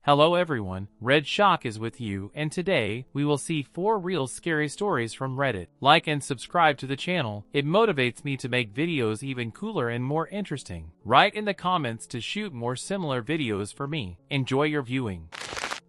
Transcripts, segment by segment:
Hello everyone, Red Shock is with you, and today, we will see 4 real scary stories from Reddit. Like and subscribe to the channel, it motivates me to make videos even cooler and more interesting. Write in the comments to shoot more similar videos for me. Enjoy your viewing.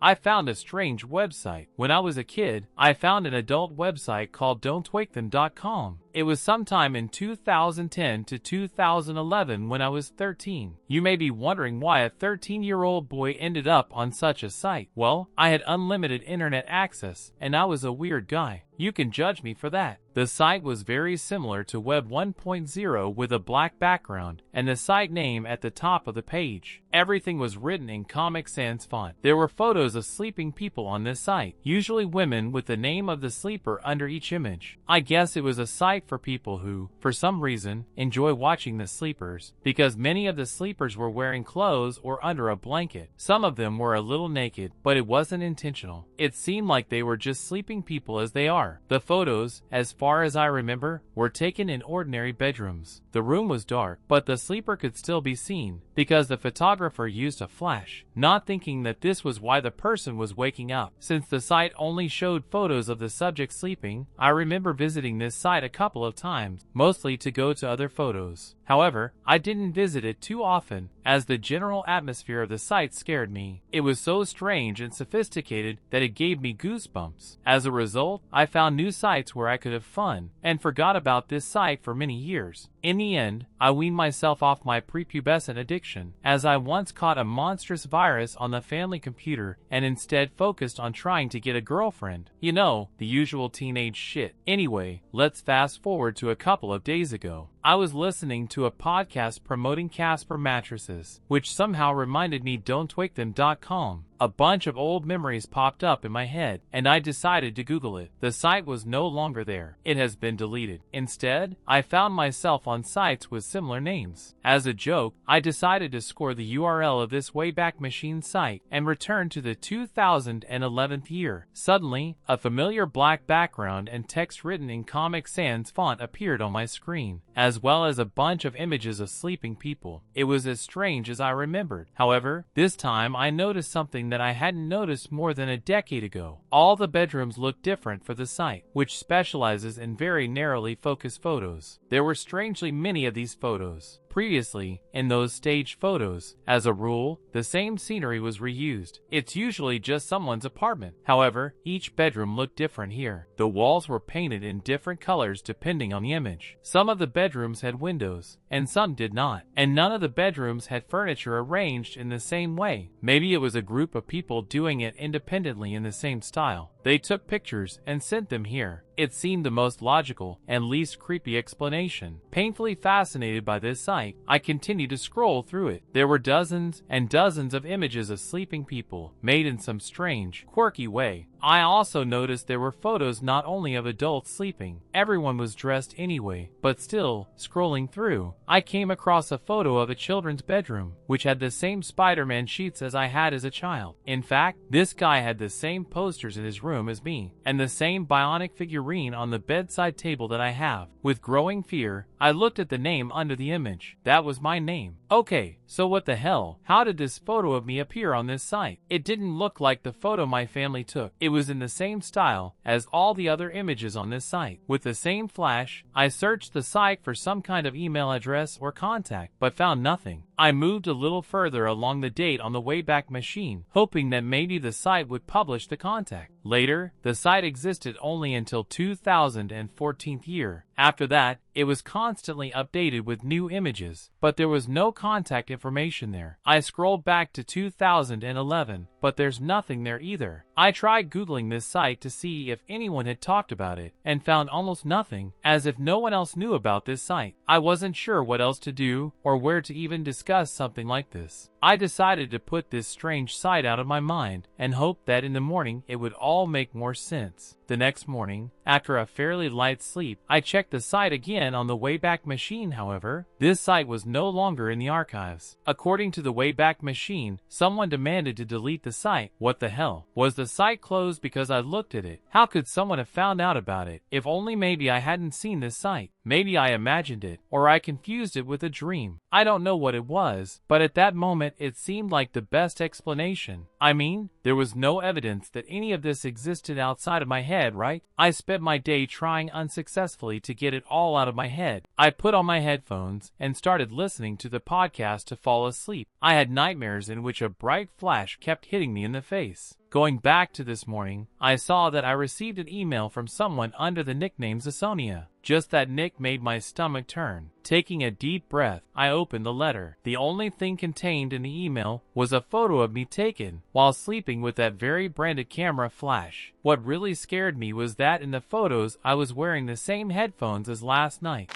I found a strange website. When I was a kid, I found an adult website called don'twakethem.com. It was sometime in 2010 to 2011 when I was 13. You may be wondering why a 13-year-old boy ended up on such a site. Well, I had unlimited internet access, and I was a weird guy. You can judge me for that. The site was very similar to Web 1.0 with a black background and the site name at the top of the page. Everything was written in Comic Sans font. There were photos of sleeping people on this site, usually women with the name of the sleeper under each image. I guess it was a site for people who, for some reason, enjoy watching the sleepers, because many of the sleepers were wearing clothes or under a blanket. Some of them were a little naked, but it wasn't intentional. It seemed like they were just sleeping people as they are. The photos, as far as I remember, were taken in ordinary bedrooms. The room was dark, but the sleeper could still be seen, because the photographer used a flash, not thinking that this was why the person was waking up. Since the site only showed photos of the subject sleeping, I remember visiting this site a couple of times, mostly to go to other photos. However, I didn't visit it too often, as the general atmosphere of the site scared me. It was so strange and sophisticated that it gave me goosebumps. As a result, I found new sites where I could have fun, and forgot about this site for many years. In the end, I weaned myself off my prepubescent addiction, as I once caught a monstrous virus on the family computer and instead focused on trying to get a girlfriend. You know, the usual teenage shit. Anyway, let's fast forward to a couple of days ago. I was listening to a podcast promoting Casper mattresses, which somehow reminded me don'twakethem.com. A bunch of old memories popped up in my head, and I decided to Google it. The site was no longer there. It has been deleted. Instead, I found myself on sites with similar names. As a joke, I decided to score the URL of this Wayback Machine site and return to the 2011 year. Suddenly, a familiar black background and text written in Comic Sans font appeared on my screen, as well as a bunch of images of sleeping people. It was as strange as I remembered. However, this time I noticed something that I hadn't noticed more than a decade ago. All the bedrooms looked different for the site, which specializes in very narrowly focused photos. There were strangely many of these photos. Previously, in those staged photos, as a rule, the same scenery was reused. It's usually just someone's apartment. However, each bedroom looked different here. The walls were painted in different colors depending on the image. Some of the bedrooms had windows, and some did not. And none of the bedrooms had furniture arranged in the same way. Maybe it was a group of people doing it independently in the same style. They took pictures and sent them here. It seemed the most logical and least creepy explanation. Painfully fascinated by this site, I continued to scroll through it. There were dozens and dozens of images of sleeping people, made in some strange, quirky way. I also noticed there were photos not only of adults sleeping. Everyone was dressed anyway, but still, scrolling through, I came across a photo of a children's bedroom, which had the same Spider-Man sheets as I had as a child. In fact, this guy had the same posters in his room as me, and the same bionic figurine on the bedside table that I have. With growing fear, I looked at the name under the image. That was my name. Okay, so what the hell? How did this photo of me appear on this site? It didn't look like the photo my family took. It was in the same style as all the other images on this site. With the same flash, I searched the site for some kind of email address or contact, but found nothing. I moved a little further along the date on the Wayback Machine, hoping that maybe the site would publish the contact. Later, the site existed only until 2014 year. After that, it was constantly updated with new images, but there was no contact information there. I scrolled back to 2011, but there's nothing there either. I tried Googling this site to see if anyone had talked about it, and found almost nothing, as if no one else knew about this site. I wasn't sure what else to do, or where to even discuss something like this. I decided to put this strange site out of my mind, and hoped that in the morning it would all make more sense. The next morning, after a fairly light sleep, I checked the site again on the Wayback Machine. However, this site was no longer in the archives. According to the Wayback Machine, someone demanded to delete the site. What the hell? Was the site closed because I looked at it? How could someone have found out about it? If only maybe I hadn't seen this site. Maybe I imagined it, or I confused it with a dream. I don't know what it was, but at that moment it seemed like the best explanation. I mean, there was no evidence that any of this existed outside of my head, right? I spent my day trying unsuccessfully to get it all out of my head. I put on my headphones and started listening to the podcast to fall asleep. I had nightmares in which a bright flash kept hitting me in the face. Going back to this morning, I saw that I received an email from someone under the nickname Zasonia. Just that nick made my stomach turn. Taking a deep breath, I opened the letter. The only thing contained in the email was a photo of me taken while sleeping with that very branded camera flash. What really scared me was that in the photos I was wearing the same headphones as last night.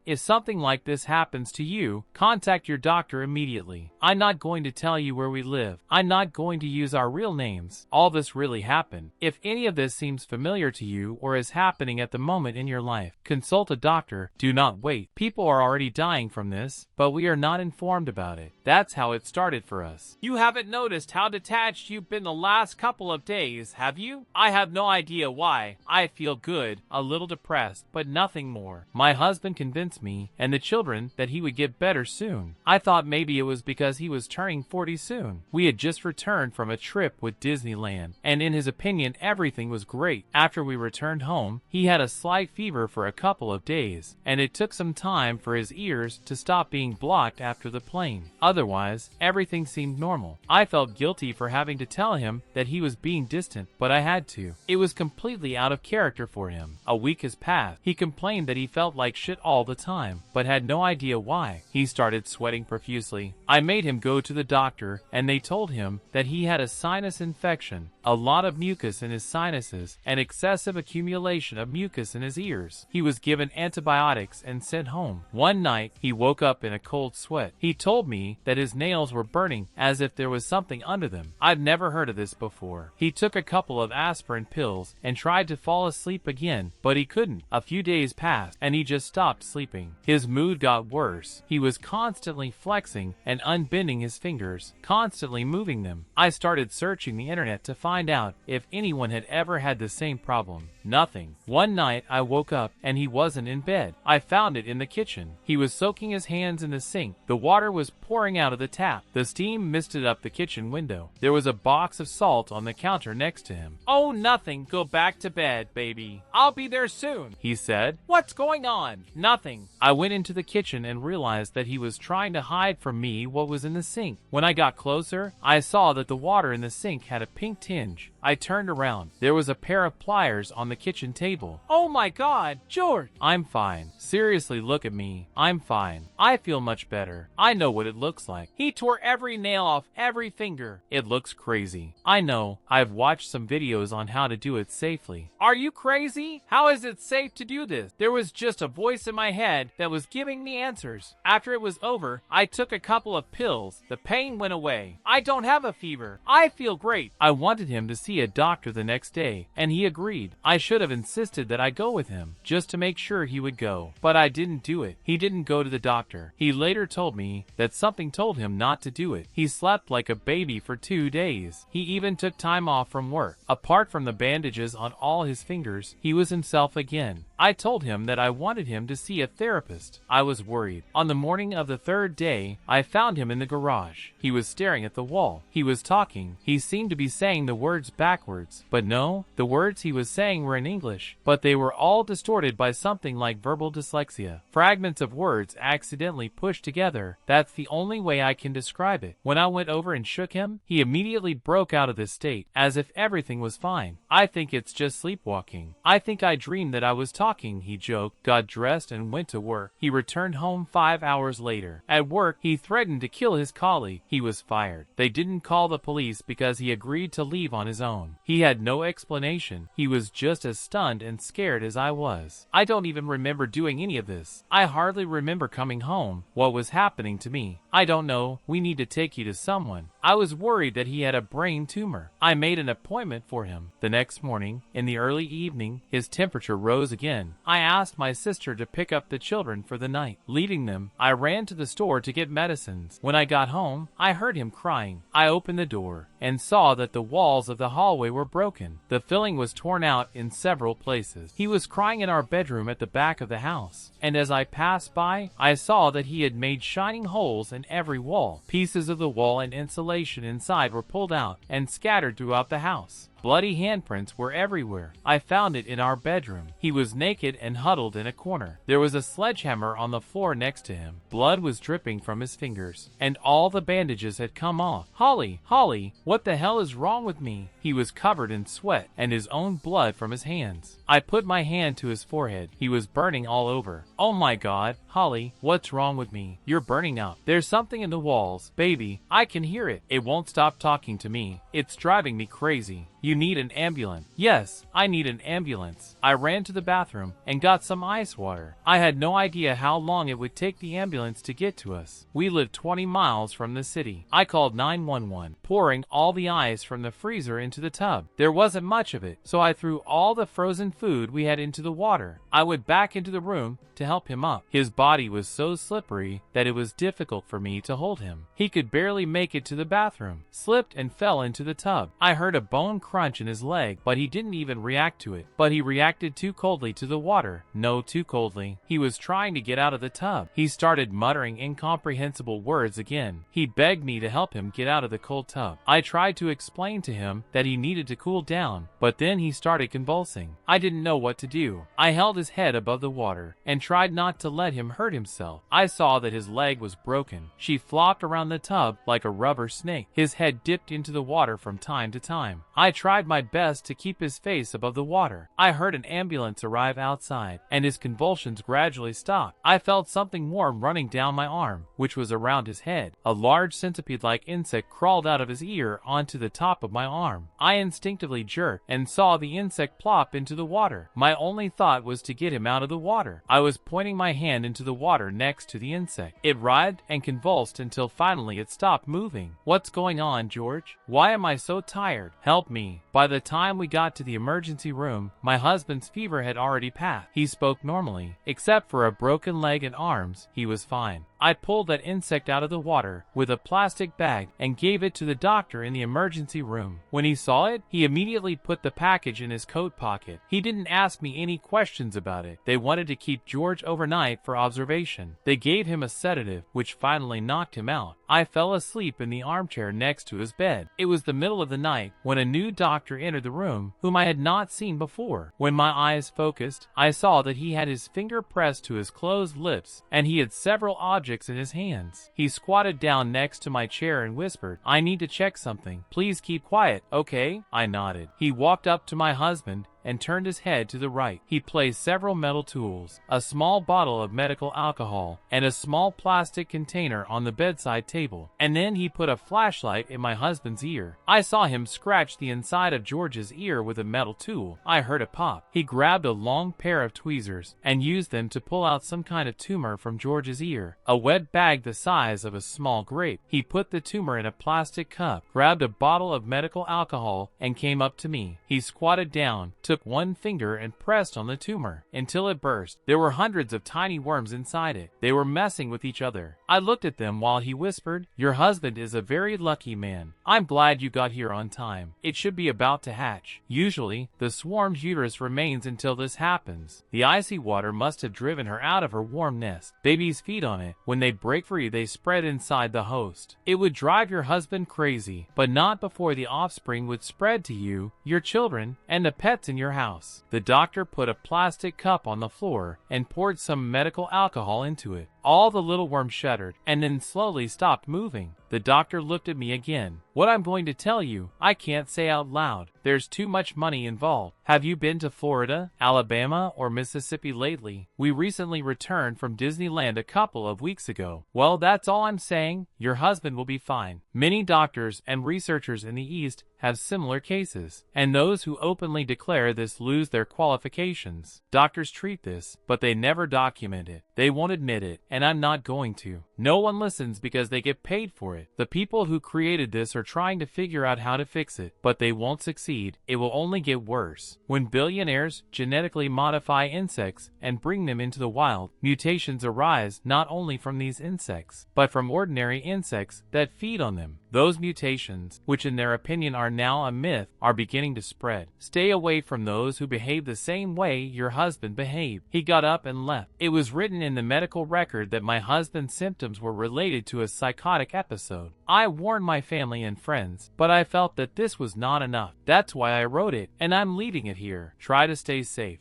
If something like this happens to you, contact your doctor immediately. I'm not going to tell you where we live. I'm not going to use our real names. All this really happened. If any of this seems familiar to you or is happening at the moment in your life, consult a doctor. Do not wait. People are already dying from this, but we are not informed about it. That's how it started for us. You haven't noticed how detached you've been the last couple of days, have you? I have no idea why. I feel good, a little depressed, but nothing more. My husband convinced me and the children that he would get better soon. I thought maybe it was because he was turning 40 soon. We had just returned from a trip with Disneyland, and in his opinion everything was great. After we returned home, he had a slight fever for a couple of days, and it took some time for his ears to stop being blocked after the plane. Otherwise, everything seemed normal. I felt guilty for having to tell him that he was being distant, but I had to. It was completely out of character for him. A week has passed. He complained that he felt like shit all the time, but had no idea why. He started sweating profusely. I made him go to the doctor, and they told him that he had a sinus infection, a lot of mucus in his sinuses, and excessive accumulation of mucus in his ears. He was given antibiotics and sent home. One night, he woke up in a cold sweat. He told me that his nails were burning as if there was something under them. I've never heard of this before. He took a couple of aspirin pills and tried to fall asleep again, but he couldn't. A few days passed, and he just stopped sleeping. His mood got worse. He was constantly flexing and unbending his fingers, constantly moving them. I started searching the internet to find out if anyone had ever had the same problem. Nothing. One night I woke up and he wasn't in bed. I found it in the kitchen. He was soaking his hands in the sink. The water was pouring out of the tap. The steam misted up the kitchen window. There was a box of salt on the counter next to him. "Oh, nothing. Go back to bed, baby. I'll be there soon," he said. "What's going on?" "Nothing." I went into the kitchen and realized that he was trying to hide from me what was in the sink. When I got closer, I saw that the water in the sink had a pink tinge. I turned around. There was a pair of pliers on the kitchen table. "Oh my God, George!" "I'm fine. Seriously, look at me. I'm fine. I feel much better. I know what it looks like." "He tore every nail off every finger." "It looks crazy." "I know. I've watched some videos on how to do it safely." "Are you crazy? How is it safe to do this?" There was just a voice in my head that was giving me answers. After it was over, I took a couple of pills. The pain went away. I don't have a fever. I feel great. I wanted him to see a doctor the next day, and he agreed. I should have insisted that I go with him, just to make sure he would go. But I didn't do it. He didn't go to the doctor. He later told me that something told him not to do it. He slept like a baby for 2 days. He even took time off from work. Apart from the bandages on all his fingers, he was himself again. I told him that I wanted him to see a therapist. I was worried. On the morning of the 3rd day, I found him in the garage. He was staring at the wall. He was talking. He seemed to be saying the words backwards. But no, the words he was saying were in English, but they were all distorted by something like verbal dyslexia. Fragments of words accidentally pushed together. That's the only way I can describe it. When I went over and shook him, he immediately broke out of this state, as if everything was fine. "I think it's just sleepwalking. I think I dreamed that I was talking," he joked, got dressed and went to work. He returned home 5 hours later. At work, he threatened to kill his colleague. He was fired. They didn't call the police because he agreed to leave on his own. He had no explanation. He was just as stunned and scared as I was. I don't even remember doing any of this. I hardly remember coming home, what was happening to me. "I don't know. We need to take you to someone." I was worried that he had a brain tumor. I made an appointment for him. The next morning, in the early evening, his temperature rose again. I asked my sister to pick up the children for the night. Leaving them, I ran to the store to get medicines. When I got home, I heard him crying. I opened the door and saw that the walls of the hallway were broken. The filling was torn out in several places. He was crying in our bedroom at the back of the house, and as I passed by, I saw that he had made shining holes in every wall. Pieces of the wall and insulation inside were pulled out and scattered throughout the house. Bloody handprints were everywhere. I found it in our bedroom. He was naked and huddled in a corner. There was a sledgehammer on the floor next to him. Blood was dripping from his fingers, and all the bandages had come off. Holly, Holly, what the hell is wrong with me? He was covered in sweat and his own blood from his hands. I put my hand to his forehead. He was burning all over. Oh my God, Holly, what's wrong with me? You're burning up. There's something in the walls. Baby, I can hear it. It won't stop talking to me. It's driving me crazy. You need an ambulance. Yes, I need an ambulance. I ran to the bathroom and got some ice water. I had no idea how long it would take the ambulance to get to us. We lived 20 miles from the city. I called 911, pouring all the ice from the freezer into the tub. There wasn't much of it, so I threw all the frozen food we had into the water. I went back into the room to help him up. His body was so slippery that it was difficult for me to hold him. He could barely make it to the bathroom, slipped and fell into the tub. I heard a bone crunch in his leg, but he didn't even react to it. But he reacted too coldly to the water. No, too coldly. He was trying to get out of the tub. He started muttering incomprehensible words again. He begged me to help him get out of the cold tub. I tried to explain to him that he needed to cool down, but then he started convulsing. I didn't know what to do. I held his head above the water and tried not to let him hurt himself. I saw that his leg was broken. She flopped around the tub like a rubber snake. His head dipped into the water from time to time. I tried my best to keep his face above the water. I heard an ambulance arrive outside, and his convulsions gradually stopped. I felt something warm running down my arm, which was around his head. A large centipede-like insect crawled out of his ear onto the top of my arm. I instinctively jerked and saw the insect plop into the water. My only thought was to get him out of the water. I was pointing my hand into the water next to the insect. It writhed and convulsed until finally it stopped moving. What's going on, George? Why am I so tired? Help me. By the time we got to the emergency room, my husband's fever had already passed. He spoke normally. Except for a broken leg and arms, he was fine. I pulled that insect out of the water with a plastic bag and gave it to the doctor in the emergency room. When he saw it, he immediately put the package in his coat pocket. He didn't ask me any questions about it. They wanted to keep George overnight for observation. They gave him a sedative, which finally knocked him out. I fell asleep in the armchair next to his bed. It was the middle of the night when a new doctor entered the room, whom I had not seen before. When my eyes focused, I saw that he had his finger pressed to his closed lips, and he had several objects in his hands. He squatted down next to my chair and whispered, "I need to check something. Please keep quiet, okay?" I nodded. He walked up to my husband and turned his head to the right. He placed several metal tools, a small bottle of medical alcohol, and a small plastic container on the bedside table. And then he put a flashlight in my husband's ear. I saw him scratch the inside of George's ear with a metal tool. I heard a pop. He grabbed a long pair of tweezers and used them to pull out some kind of tumor from George's ear, a wet bag the size of a small grape. He put the tumor in a plastic cup, grabbed a bottle of medical alcohol, and came up to me. He squatted down, took one finger and pressed on the tumor until it burst. There were hundreds of tiny worms inside it. They were messing with each other. I looked at them while he whispered, "Your husband is a very lucky man. I'm glad you got here on time. It should be about to hatch." Usually, the swarm's uterus remains until this happens. The icy water must have driven her out of her warm nest. Babies feed on it. When they break free, they spread inside the host. It would drive your husband crazy, but not before the offspring would spread to you, your children, and the pets in your house. The doctor put a plastic cup on the floor and poured some medical alcohol into it. All the little worms shuddered and then slowly stopped moving. The doctor looked at me again. "What I'm going to tell you, I can't say out loud. There's too much money involved. Have you been to Florida, Alabama, or Mississippi lately? We recently returned from Disneyland a couple of weeks ago." "Well, that's all I'm saying. Your husband will be fine." Many doctors and researchers in the East have similar cases, and those who openly declare this lose their qualifications. Doctors treat this, but they never document it. They won't admit it, and I'm not going to. No one listens because they get paid for it. The people who created this are trying to figure out how to fix it, but they won't succeed. It will only get worse. When billionaires genetically modify insects and bring them into the wild, mutations arise not only from these insects, but from ordinary insects that feed on them. Those mutations, which in their opinion are now a myth, are beginning to spread. Stay away from those who behave the same way your husband behaved. He got up and left. It was written in the medical record that my husband's symptoms were related to a psychotic episode. I warned my family and friends, but I felt that this was not enough. That's why I wrote it, and I'm leaving it here. Try to stay safe.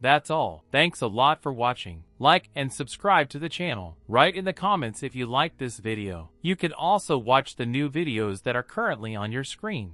That's all. Thanks a lot for watching. Like and subscribe to the channel. Write in the comments if you liked this video. You can also watch the new videos that are currently on your screen.